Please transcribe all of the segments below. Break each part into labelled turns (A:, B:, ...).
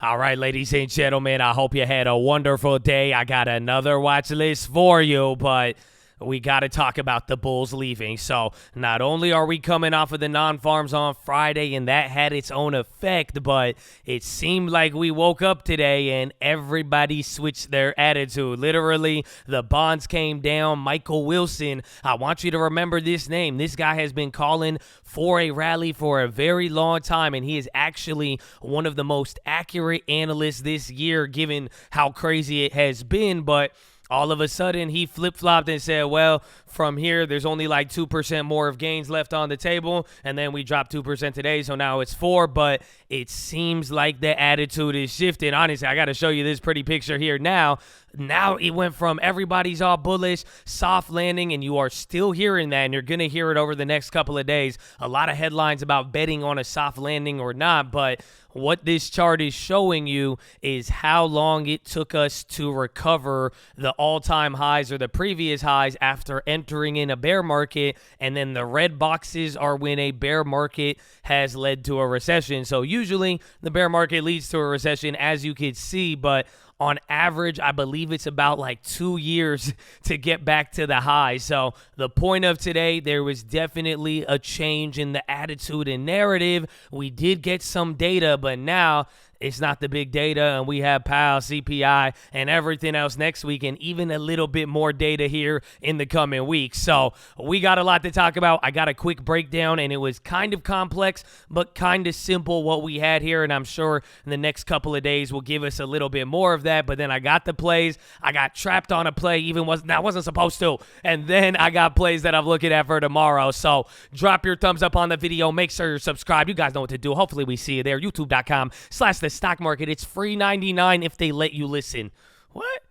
A: All right, ladies and gentlemen, I hope you had a wonderful day. I got another watch list for you, but we got to talk about the Bulls leaving. So not only are we coming off of the non-farms on Friday, and that had its own effect, but it seemed like we woke up today and everybody switched their attitude. Literally, the bonds came down. Michael Wilson, I want you to remember this name. This guy has been calling for a rally for a very long time, and he is actually one of the most accurate analysts this year, given how crazy it has been. But all of a sudden, he flip-flopped and said, well, from here, there's only like 2% more of gains left on the table, and then we dropped 2% today, so now it's 4, but it seems like the attitude is shifting. Honestly, I got to show you this pretty picture here now. Now it went from everybody's all bullish, soft landing, and you are still hearing that, and you're going to hear it over the next couple of days. A lot of headlines about betting on a soft landing or not, but what this chart is showing you is how long it took us to recover the all-time highs or the previous highs after entering in a bear market, and then the red boxes are when a bear market has led to a recession. So usually the bear market leads to a recession, as you can see, but on average, I believe it's about like 2 years to get back to the high. So the point of today, there was definitely a change in the attitude and narrative. We did get some data, but now it's not the big data, and we have Powell, CPI, and everything else next week, and even a little bit more data here in the coming weeks. So we got a lot to talk about. I got a quick breakdown, and it was kind of complex, but kind of simple what we had here, and I'm sure in the next couple of days will give us a little bit more of that. But then I got the plays. I got trapped on a play, I wasn't supposed to, and then I got plays that I'm looking at for tomorrow. So drop your thumbs up on the video. Make sure you're subscribed. You guys know what to do. Hopefully we see you there. YouTube.com/the stock market. It's free 99 if they let you listen. What?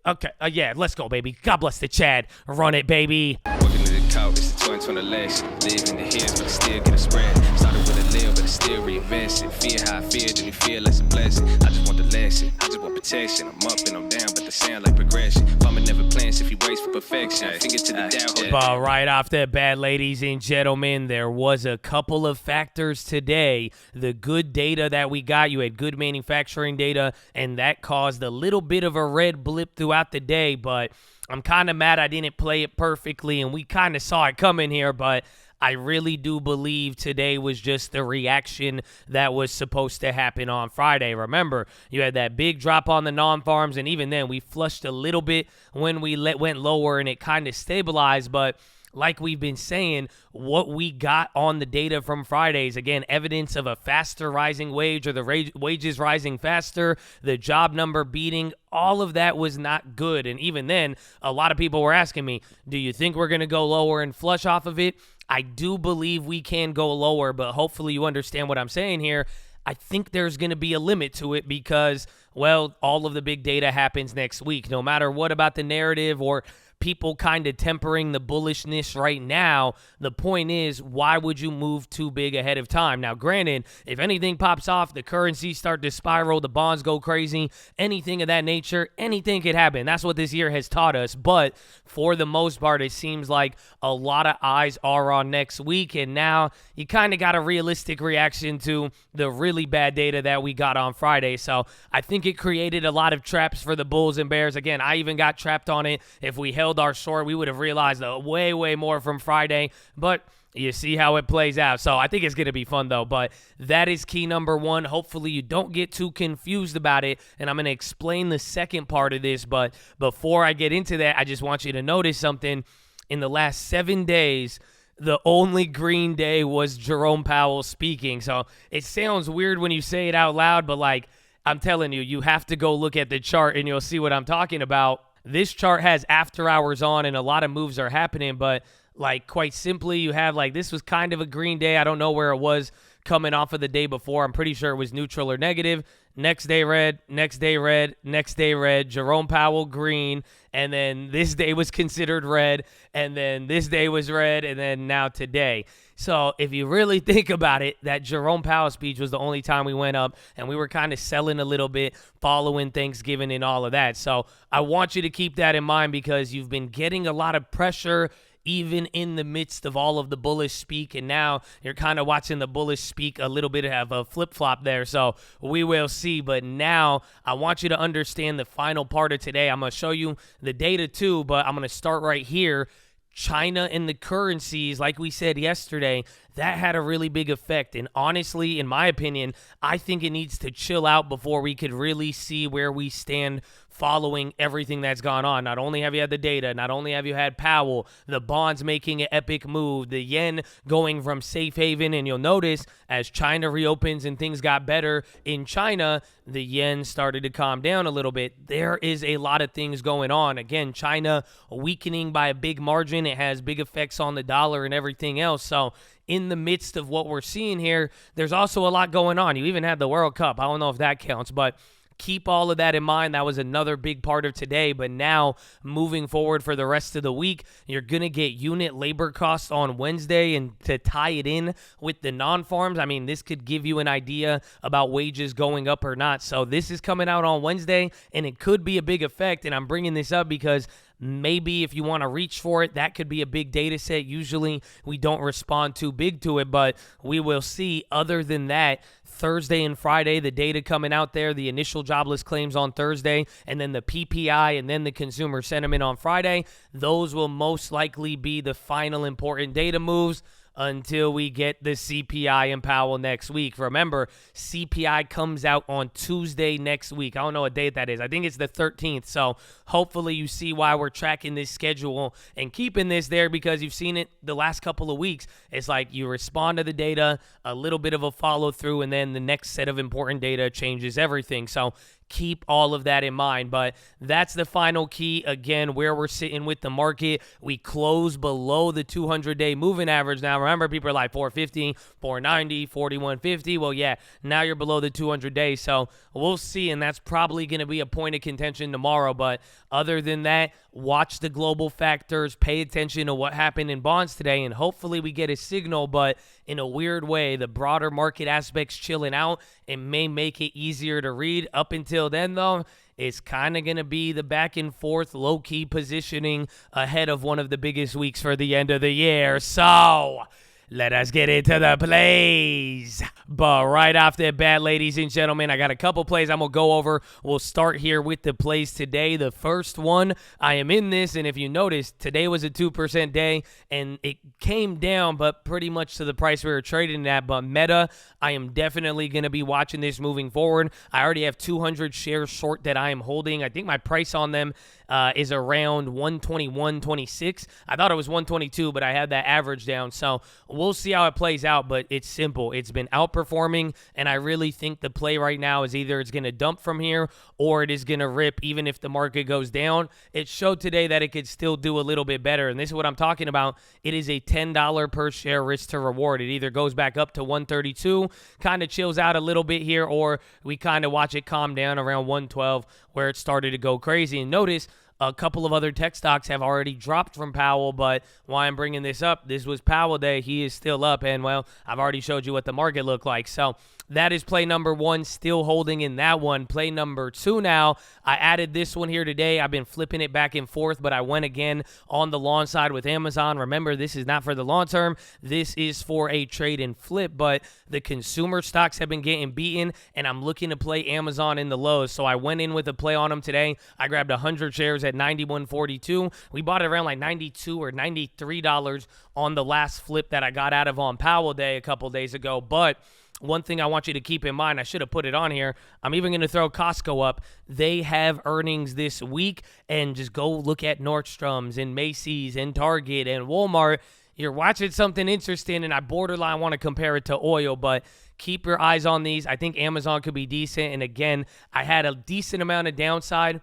A: Okay. Yeah, let's go, baby. God bless the Chad. Run it, baby.
B: Walking to the couch, it's the 2020 election. Live in the hills, but I still get a spread. Started with a live, but I still reinvest it. Feel how I feel, then you feel like a blessing. I just want the lesson. I just want protection. I'm up and I'm down, but they sound like progression. Farmer never plans if he waits for perfection. Finger to the down.
A: But right off the bat, ladies and gentlemen, there was a couple of factors today. The good data that we got, you had good manufacturing data, and that caused a little bit of a red blip throughout the day, but I'm kind of mad I didn't play it perfectly, and we kind of saw it coming here, but I really do believe today was just the reaction that was supposed to happen on Friday. Remember, you had that big drop on the non-farms, and even then we flushed a little bit when we went lower, and it kind of stabilized. But like we've been saying, what we got on the data from Fridays, again, evidence of a faster rising wage or the wages rising faster, the job number beating, all of that was not good. And even then, a lot of people were asking me, do you think we're going to go lower and flush off of it? I do believe we can go lower, but hopefully you understand what I'm saying here. I think there's going to be a limit to it because, well, all of the big data happens next week. No matter what about the narrative or people kind of tempering the bullishness right now, the point is, why would you move too big ahead of time? Now, granted, if anything pops off, the currencies start to spiral, the bonds go crazy, anything of that nature, anything could happen. That's what this year has taught us. But for the most part, it seems like a lot of eyes are on next week, and now you kind of got a realistic reaction to the really bad data that we got on Friday. So I think it created a lot of traps for the Bulls and Bears. Again, I even got trapped on it. If we held our short, we would have realized way more from Friday, but you see how it plays out. So I think it's going to be fun, though. But that is key number one. Hopefully you don't get too confused about it, and I'm going to explain the second part of this. But before I get into that, I just want you to notice something. In the last 7 days, the only green day was Jerome Powell speaking. So it sounds weird when you say it out loud, but like I'm telling you, you have to go look at the chart and you'll see what I'm talking about. This chart has after hours on, and a lot of moves are happening, but like quite simply, you have like this was kind of a green day. I don't know where it was coming off of the day before. I'm pretty sure it was neutral or negative. Next day red, next day red, next day red, Jerome Powell green, and then this day was considered red, and then this day was red, and then now today. So if you really think about it, that Jerome Powell speech was the only time we went up, and we were kind of selling a little bit following Thanksgiving and all of that. So I want you to keep that in mind because you've been getting a lot of pressure even in the midst of all of the bullish speak. And now you're kind of watching the bullish speak a little bit have a flip-flop there. So we will see. But now I want you to understand the final part of today. I'm going to show you the data too, but I'm going to start right here. China and the currencies, like we said yesterday, that had a really big effect. And honestly, in my opinion, I think it needs to chill out before we could really see where we stand following everything that's gone on. Not only have you had the data, not only have you had Powell, the bonds making an epic move, the yen going from safe haven, and you'll notice as China reopens and things got better in China, the yen started to calm down a little bit. There is a lot of things going on. Again, China weakening by a big margin. It has big effects on the dollar and everything else. So in the midst of what we're seeing here, there's also a lot going on. You even had the World Cup. I don't know if that counts, but keep all of that in mind. That was another big part of today. But now, moving forward for the rest of the week, you're going to get unit labor costs on Wednesday. And to tie it in with the non-farms, I mean, this could give you an idea about wages going up or not. So this is coming out on Wednesday, and it could be a big effect. And I'm bringing this up because maybe if you want to reach for it, that could be a big data set. Usually we don't respond too big to it, but we will see. Other than that, Thursday and Friday, the data coming out there, the initial jobless claims on Thursday, and then the PPI, and then the consumer sentiment on Friday, those will most likely be the final important data moves until we get the CPI and Powell next week. Remember, CPI comes out on Tuesday next week. I don't know what date that is. I think it's the 13th. So hopefully you see why we're tracking this schedule and keeping this there, because you've seen it the last couple of weeks. It's like you respond to the data, a little bit of a follow through, and then the next set of important data changes everything. So keep all of that in mind. But that's the final key. Again, where we're sitting with the market, we close below the 200-day moving average. Now, remember, people are like 450, 490, 4150. Well, yeah, now you're below the 200 days. So we'll see, and that's probably going to be a point of contention tomorrow. But other than that, watch the global factors, pay attention to what happened in bonds today, and hopefully we get a signal. But in a weird way, the broader market aspects chilling out, it may make it easier to read. Up until then, though, it's kind of going to be the back and forth, low-key positioning ahead of one of the biggest weeks for the end of the year. So let us get into the plays. But right off the bat, ladies and gentlemen, I got a couple plays I'm going to go over. We'll start here with the plays today. The first one, I am in this, and if you notice, today was a 2% day, and it came down, but pretty much to the price we were trading at. But Meta, I am definitely going to be watching this moving forward. I already have 200 shares short that I am holding. I think my price on them is around 121.26. I thought it was 122, but I had that average down. So we'll see how it plays out, but it's simple. It's been outperforming, and I really think the play right now is either it's going to dump from here or it is going to rip even if the market goes down. It showed today that it could still do a little bit better, and this is what I'm talking about. It is a $10 per share risk to reward. It either goes back up to 132, kind of chills out a little bit here, or we kind of watch it calm down around 112 where it started to go crazy. And notice a couple of other tech stocks have already dropped from Powell, but why I'm bringing this up, this was Powell day. He is still up, and, well, I've already showed you what the market looked like. So that is play number one, still holding in that one. Play number two now, I added this one here today. I've been flipping it back and forth, but I went again on the long side with Amazon. Remember, this is not for the long term. This is for a trade and flip, but the consumer stocks have been getting beaten, and I'm looking to play Amazon in the lows. So I went in with a play on them today. I grabbed 100 shares at $91.42. We bought it around like $92 or $93 on the last flip that I got out of on Powell Day a couple days ago. But one thing I want you to keep in mind, I should have put it on here. I'm even going to throw Costco up. They have earnings this week, and just go look at Nordstrom's and Macy's and Target and Walmart. You're watching something interesting, and I borderline want to compare it to oil, but keep your eyes on these. I think Amazon could be decent, and again, I had a decent amount of downside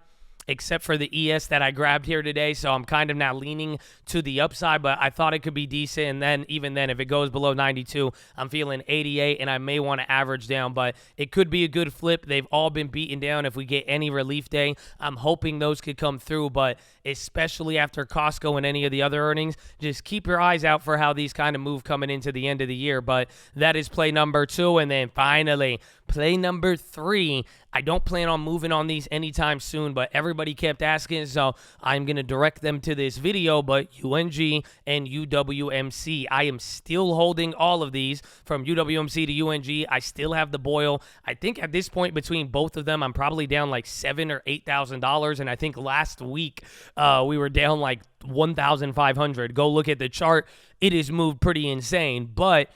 A: except for the ES that I grabbed here today. So I'm kind of now leaning to the upside, but I thought it could be decent. And then even then, if it goes below 92, I'm feeling 88, and I may want to average down, but it could be a good flip. They've all been beaten down. If we get any relief day, I'm hoping those could come through, but especially after Costco and any of the other earnings, just keep your eyes out for how these kind of move coming into the end of the year. But that is play number two. And then finally, Play number 3, I don't plan on moving on these anytime soon, but everybody kept asking, so I'm going to direct them to this video. But UNG and UWMC, I am still holding all of these from UWMC to UNG. I still have the boil. I think at this point between both of them, I'm probably down like $7,000 or $8,000. And I think last week we were down like 1,500. Go look at the chart. It has moved pretty insane, but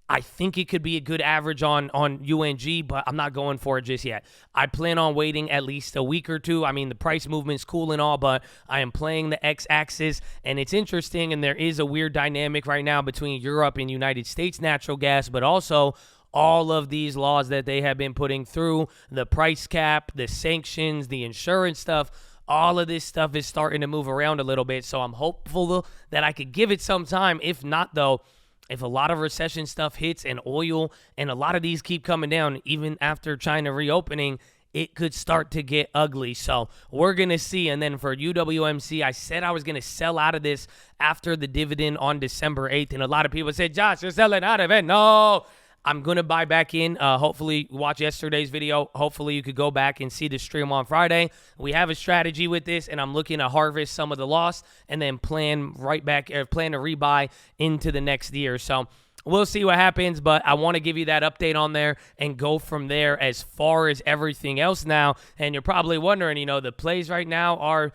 A: I think it could be a good average on UNG, but I'm not going for it just yet. I plan on waiting at least a week or two. I mean, the price movement's cool and all, but I am playing the x-axis, and it's interesting, and there is a weird dynamic right now between Europe and United States natural gas, but also all of these laws that they have been putting through, the price cap, the sanctions, the insurance stuff. All of this stuff is starting to move around a little bit, so I'm hopeful that I could give it some time. If not, though, if a lot of recession stuff hits and oil and a lot of these keep coming down, even after China reopening, it could start to get ugly. So we're going to see. And then for UWMC, I said I was going to sell out of this after the dividend on December 8th. And a lot of people said, Josh, you're selling out of it. No, I'm going to buy back in. Hopefully, watch yesterday's video. Hopefully, you could go back and see the stream on Friday. We have a strategy with this, and I'm looking to harvest some of the loss and then plan to rebuy into the next year. So we'll see what happens, but I want to give you that update on there and go from there as far as everything else now. And you're probably wondering, the plays right now are,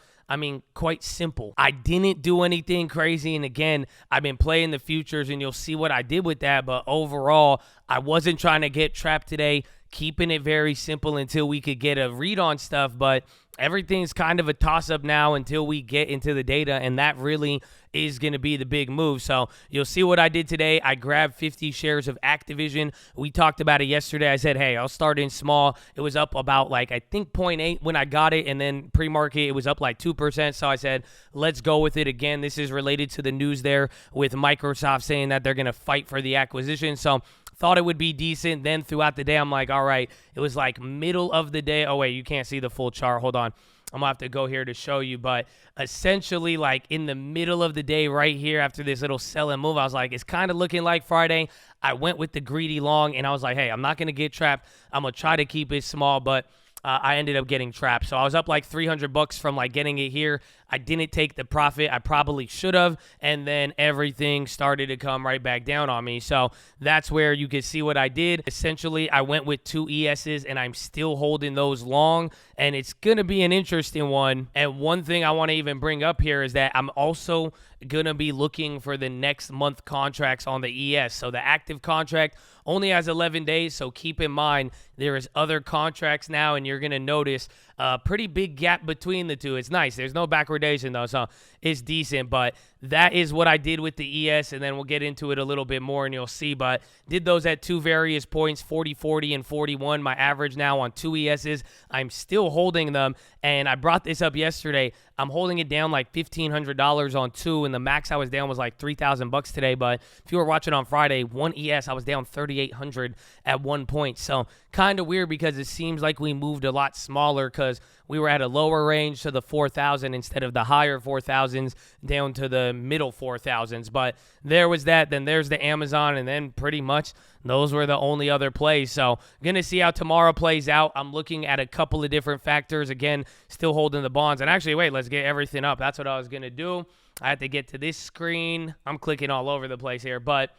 A: quite simple. I didn't do anything crazy. And again, I've been playing the futures and you'll see what I did with that. But overall, I wasn't trying to get trapped today, keeping it very simple until we could get a read on stuff. But everything's kind of a toss-up now until we get into the data, and that really is going to be the big move. So you'll see what I did today. I grabbed 50 shares of Activision. We talked about it yesterday. I said, hey, I'll start in small. It was up about I think 0.8 when I got it, and then pre-market it was up like 2%. So I said, let's go with it again. This is related to the news there with Microsoft saying that they're going to fight for the acquisition. So thought it would be decent. Then throughout the day, I'm like, all right, it was like middle of the day. Oh, wait, you can't see the full chart. Hold on. I'm going to have to go here to show you. But essentially, in the middle of the day right here after this little sell and move, I was like, it's kind of looking like Friday. I went with the greedy long, and I was like, hey, I'm not going to get trapped. I'm going to try to keep it small, but I ended up getting trapped. So I was up like $300 from getting it here. I didn't take the profit. I probably should have. And then everything started to come right back down on me. So that's where you can see what I did. Essentially, I went with 2 ESs and I'm still holding those long. And it's going to be an interesting one. And one thing I want to even bring up here is that I'm also going to be looking for the next month contracts on the ES. So the active contract only has 11 days. So keep in mind, there is other contracts now, and you're going to notice a pretty big gap between the two. It's nice. There's no backwardation, though, so it's decent. But that is what I did with the ES, and then we'll get into it a little bit more, and you'll see. But did those at 2 various points, 40, 40, and 41. My average now on 2 ESs. I'm still holding them, and I brought this up yesterday. I'm holding it down like $1,500 on 2, and the max I was down was like $3,000 today. But if you were watching on Friday, 1 ES, I was down $3,800 at one point. So kind of weird because it seems like we moved a lot smaller because we were at a lower range to the 4,000 instead of the higher 4,000s down to the middle 4,000s. But there was that. Then there's the Amazon, and then pretty much those were the only other plays. So going to see how tomorrow plays out. I'm looking at a couple of different factors. Again, still holding the bonds. And actually, wait, let's get everything up. That's what I was going to do. I had to get to this screen. I'm clicking all over the place here, but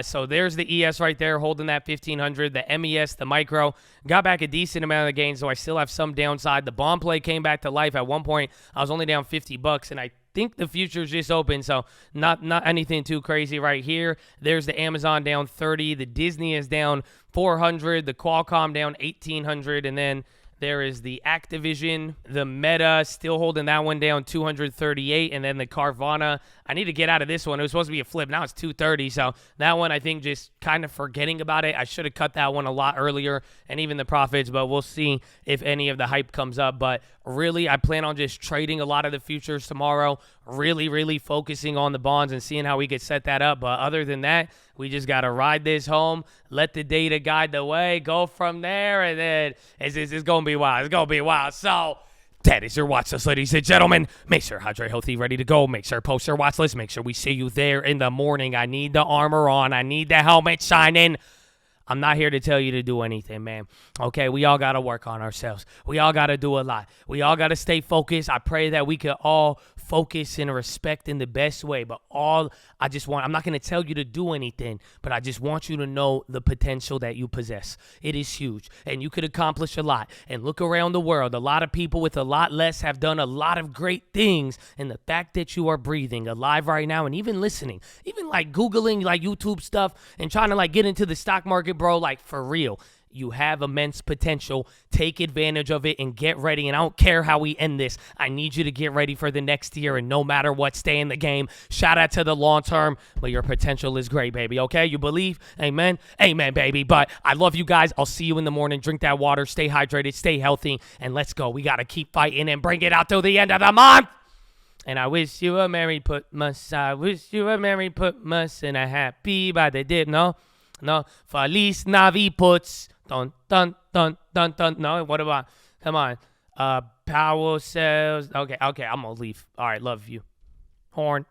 A: so there's the ES right there holding that 1,500. The MES, the micro, got back a decent amount of the gain, so I still have some downside. The bond play came back to life. At one point, I was only down $50, and I think the futures just open, so not anything too crazy right here. There's the Amazon down 30. The Disney is down 400. The Qualcomm down 1,800, and then there is the Activision, the Meta, still holding that one down 238, and then the Carvana. I need to get out of this one. It was supposed to be a flip. Now it's 230, so that one I think just kind of forgetting about it. I should have cut that one a lot earlier, and even the profits, but we'll see if any of the hype comes up. But really, I plan on just trading a lot of the futures tomorrow, really focusing on the bonds and seeing how we could set that up. But other than that, we just got to ride this home, let the data guide the way, go from there, and then it's going to be wild. It's going to be wild. So that is your watch list, ladies and gentlemen. Make sure hydrate healthy, ready to go. Make sure post your watch list. Make sure we see you there in the morning. I need the armor on. I need the helmet shining. I'm not here to tell you to do anything, man. Okay, we all got to work on ourselves. We all got to do a lot. We all got to stay focused. I pray that we could all focus and respect in the best way. But I'm not going to tell you to do anything, but I just want you to know the potential that you possess. It is huge, and you could accomplish a lot. And look around the world. A lot of people with a lot less have done a lot of great things. And the fact that you are breathing, alive right now, and even listening, even like Googling like YouTube stuff and trying to like get into the stock market, bro, like for real. You have immense potential. Take advantage of it and get ready. And I don't care how we end this. I need you to get ready for the next year. And no matter what, stay in the game. Shout out to the long term. But your potential is great, baby. Okay? You believe? Amen? Amen, baby. But I love you guys. I'll see you in the morning. Drink that water. Stay hydrated. Stay healthy. And let's go. We got to keep fighting and bring it out till the end of the month. And I wish you a Merry Putmas. I wish you a Merry Putmas and a happy by the dip. No? Feliz Navi puts. Dun, dun, dun, dun, dun. No, what about, come on. Power cells. Okay, I'm going to leave. All right, love you. Horn.